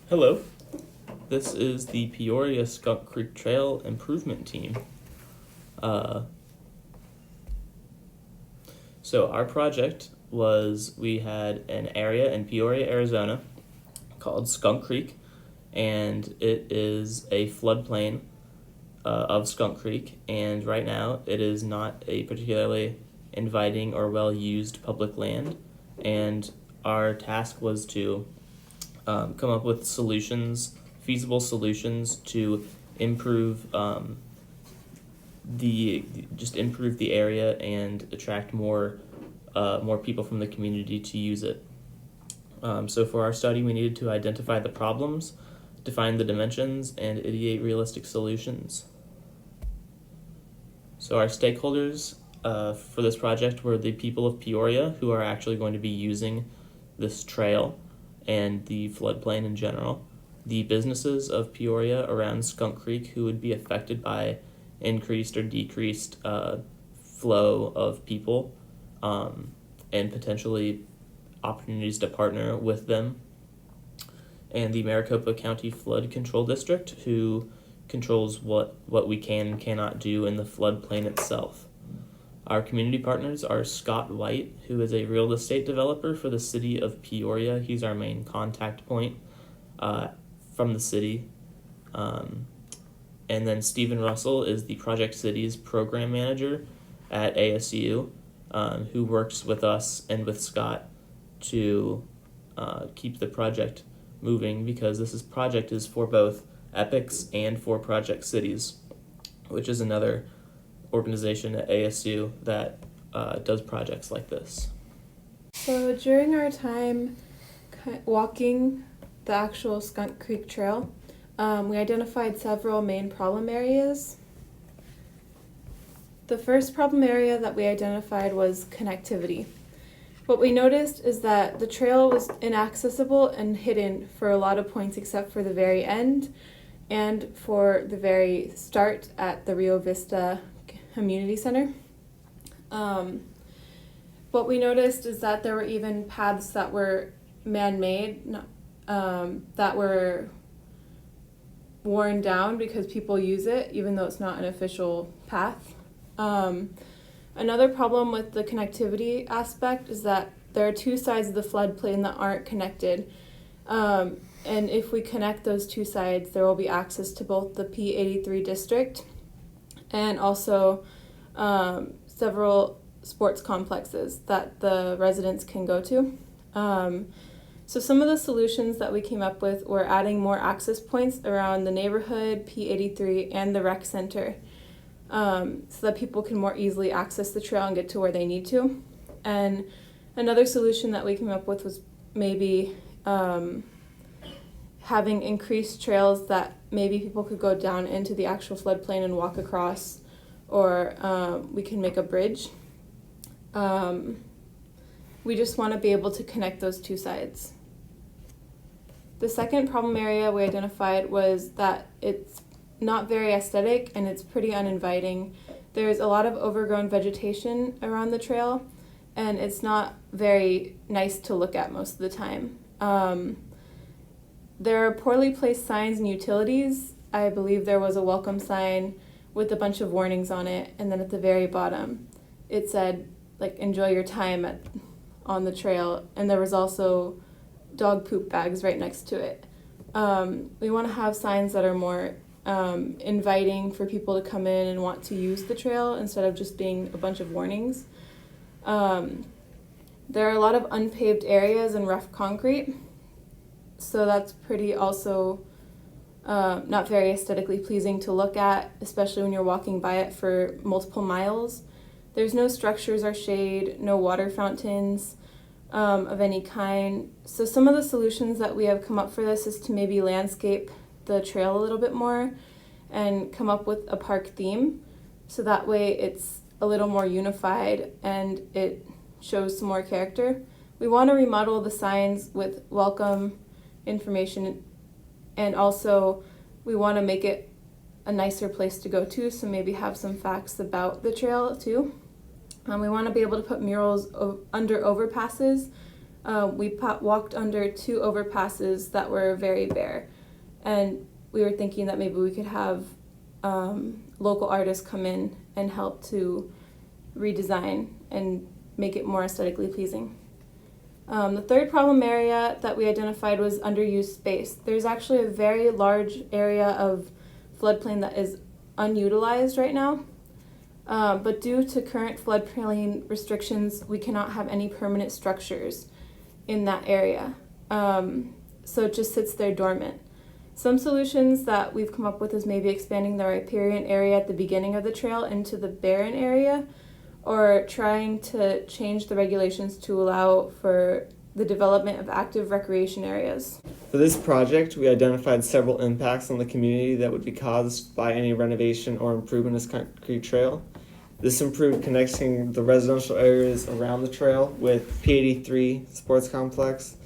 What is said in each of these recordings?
Hello, this is the Peoria Skunk Creek Trail Improvement Team. Uh, so our project was we had an area in Peoria, Arizona called Skunk Creek, and it is a floodplain of Skunk Creek, and right now it is not a particularly inviting or well-used public land, and our task was to come up with feasible solutions to improve improve the area and attract more people from the community to use it. So for our study, we needed to identify the problems, define the dimensions, and ideate realistic solutions. So our stakeholders for this project were the people of Peoria, who are actually going to be using this trail and the floodplain in general, the businesses of Peoria around Skunk Creek who would be affected by increased or decreased flow of people, and potentially opportunities to partner with them, and the Maricopa County Flood Control District, who controls what we can and cannot do in the floodplain itself. Our community partners are Scott White, who is a real estate developer for the city of Peoria. He's our main contact point from the city. And then Stephen Russell is the Project Cities program manager at ASU, who works with us and with Scott to keep the project moving, because this project is for both EPICS and for Project Cities, which is another organization at ASU that does projects like this. So during our time walking the actual Skunk Creek Trail, we identified several main problem areas. The first problem area that we identified was connectivity. What we noticed is that the trail was inaccessible and hidden for a lot of points except for the very end and for the very start at the Rio Vista Community Center. What we noticed is that there were even paths that were man-made, that were worn down because people use it, even though it's not an official path. Another problem with the connectivity aspect is that there are two sides of the floodplain that aren't connected. And if we connect those two sides, there will be access to both the P83 district and also several sports complexes that the residents can go to. So some of the solutions that we came up with were adding more access points around the neighborhood, P83, and the rec center, so that people can more easily access the trail and get to where they need to. And another solution that we came up with was maybe having increased trails that maybe people could go down into the actual floodplain and walk across, or we can make a bridge. We just want to be able to connect those two sides. The second problem area we identified was that it's not very aesthetic and it's pretty uninviting. There's a lot of overgrown vegetation around the trail, and it's not very nice to look at most of the time. There are poorly placed signs and utilities. I believe there was a welcome sign with a bunch of warnings on it, and then at the very bottom it said, like, enjoy your time on the trail, and there was also dog poop bags right next to it. We want to have signs that are more inviting for people to come in and want to use the trail instead of just being a bunch of warnings. There are a lot of unpaved areas and rough concrete, so that's pretty also not very aesthetically pleasing to look at, especially when you're walking by it for multiple miles. There's no structures or shade, no water fountains of any kind. So some of the solutions that we have come up for this is to maybe landscape the trail a little bit more and come up with a park theme, so that way it's a little more unified and it shows some more character. We want to remodel the signs with welcome information, and also we want to make it a nicer place to go to, so maybe have some facts about the trail too. We want to be able to put murals under overpasses walked under 2 overpasses that were very bare. And we were thinking that maybe we could have local artists come in and help to redesign and make it more aesthetically pleasing. The third problem area that we identified was underused space. There's actually a very large area of floodplain that is unutilized right now, but due to current floodplain restrictions, we cannot have any permanent structures in that area. So it just sits there dormant. Some solutions that we've come up with is maybe expanding the riparian area at the beginning of the trail into the barren area, or trying to change the regulations to allow for the development of active recreation areas. For this project, we identified several impacts on the community that would be caused by any renovation or improvement of Skunk Creek Trail. This improved connecting the residential areas around the trail with P83 Sports Complex,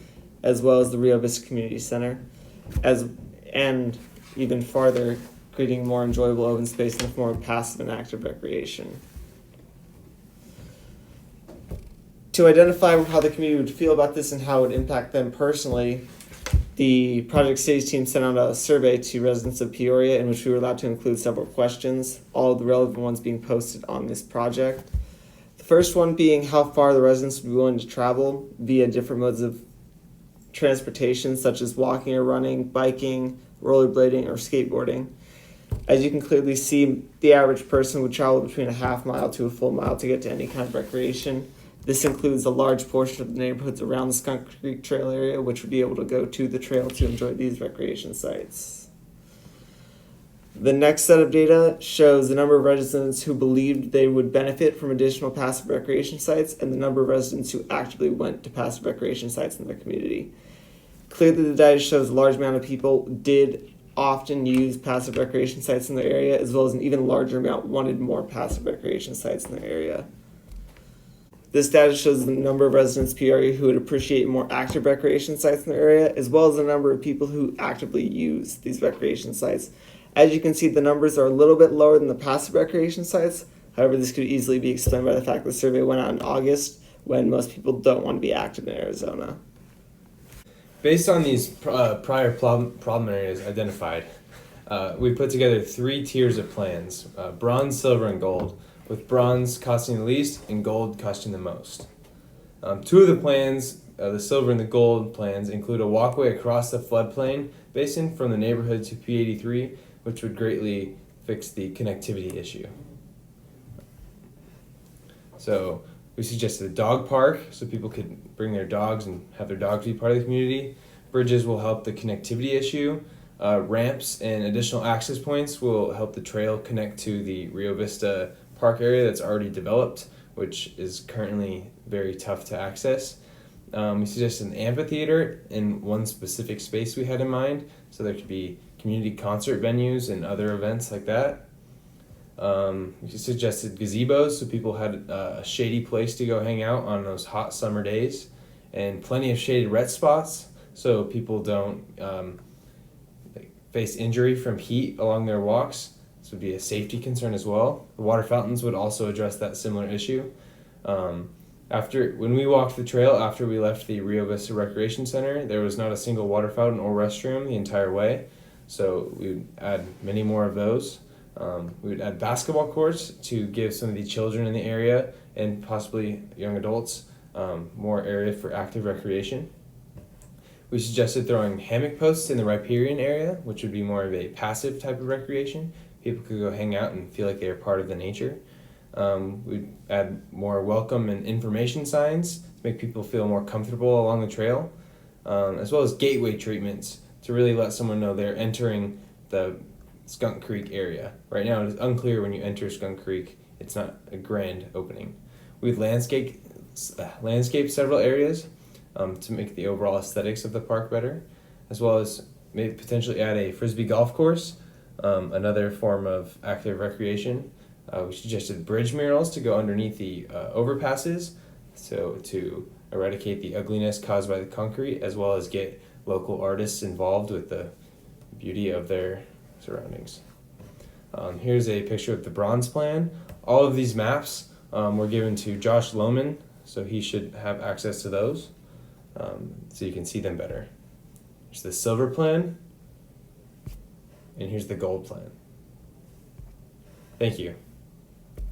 as well as the Rio Vista Community Center, and even farther, creating more enjoyable open space in the form of passive and active recreation. To identify how the community would feel about this and how it would impact them personally, the project studies team sent out a survey to residents of Peoria in which we were allowed to include several questions, all of the relevant ones being posted on this project. The first one being how far the residents would be willing to travel via different modes of transportation, such as walking or running, biking, rollerblading, or skateboarding. As you can clearly see, the average person would travel between a half mile to a full mile to get to any kind of recreation. This includes a large portion of the neighborhoods around the Skunk Creek Trail area, which would be able to go to the trail to enjoy these recreation sites. The next set of data shows the number of residents who believed they would benefit from additional passive recreation sites and the number of residents who actively went to passive recreation sites in their community. Clearly, the data shows a large amount of people did often use passive recreation sites in their area, as well as an even larger amount wanted more passive recreation sites in their area. This data shows the number of residents in Peoria who would appreciate more active recreation sites in their area, as well as the number of people who actively use these recreation sites. As you can see, the numbers are a little bit lower than the passive recreation sites. However, this could easily be explained by the fact the survey went out in August, when most people don't want to be active in Arizona. Based on these prior problem areas identified, we put together 3 tiers of plans, bronze, silver, and gold, with bronze costing the least and gold costing the most. 2 of the plans, the silver and the gold plans, include a walkway across the floodplain basin from the neighborhood to P83, which would greatly fix the connectivity issue. So we suggested a dog park so people could bring their dogs and have their dogs be part of the community. Bridges will help the connectivity issue. Ramps and additional access points will help the trail connect to the Rio Vista Park area that's already developed, which is currently very tough to access. We suggested an amphitheater in one specific space we had in mind, so there could be community concert venues and other events like that. We suggested gazebos so people had a shady place to go hang out on those hot summer days, and plenty of shaded rest spots so people don't face injury from heat along their walks. This would be a safety concern as well. The water fountains would also address that similar issue. When we walked the trail after we left the Rio Vista Recreation Center, there was not a single water fountain or restroom the entire way, so we would add many more of those. We would add basketball courts to give some of the children in the area and possibly young adults more area for active recreation. We suggested throwing hammock posts in the riparian area, which would be more of a passive type of recreation. People could go hang out and feel like they are part of the nature. We'd add more welcome and information signs to make people feel more comfortable along the trail, as well as gateway treatments to really let someone know they're entering the Skunk Creek area. Right now, it is unclear when you enter Skunk Creek. It's not a grand opening. We'd landscape several areas to make the overall aesthetics of the park better, as well as maybe potentially add a frisbee golf course, another form of active recreation. We suggested bridge murals to go underneath the overpasses, so to eradicate the ugliness caused by the concrete, as well as get local artists involved with the beauty of their surroundings. Here's a picture of the bronze plan. All of these maps were given to Josh Lohman, so he should have access to those. so you can see them better. Here's the silver plan, and here's the gold plan. Thank you.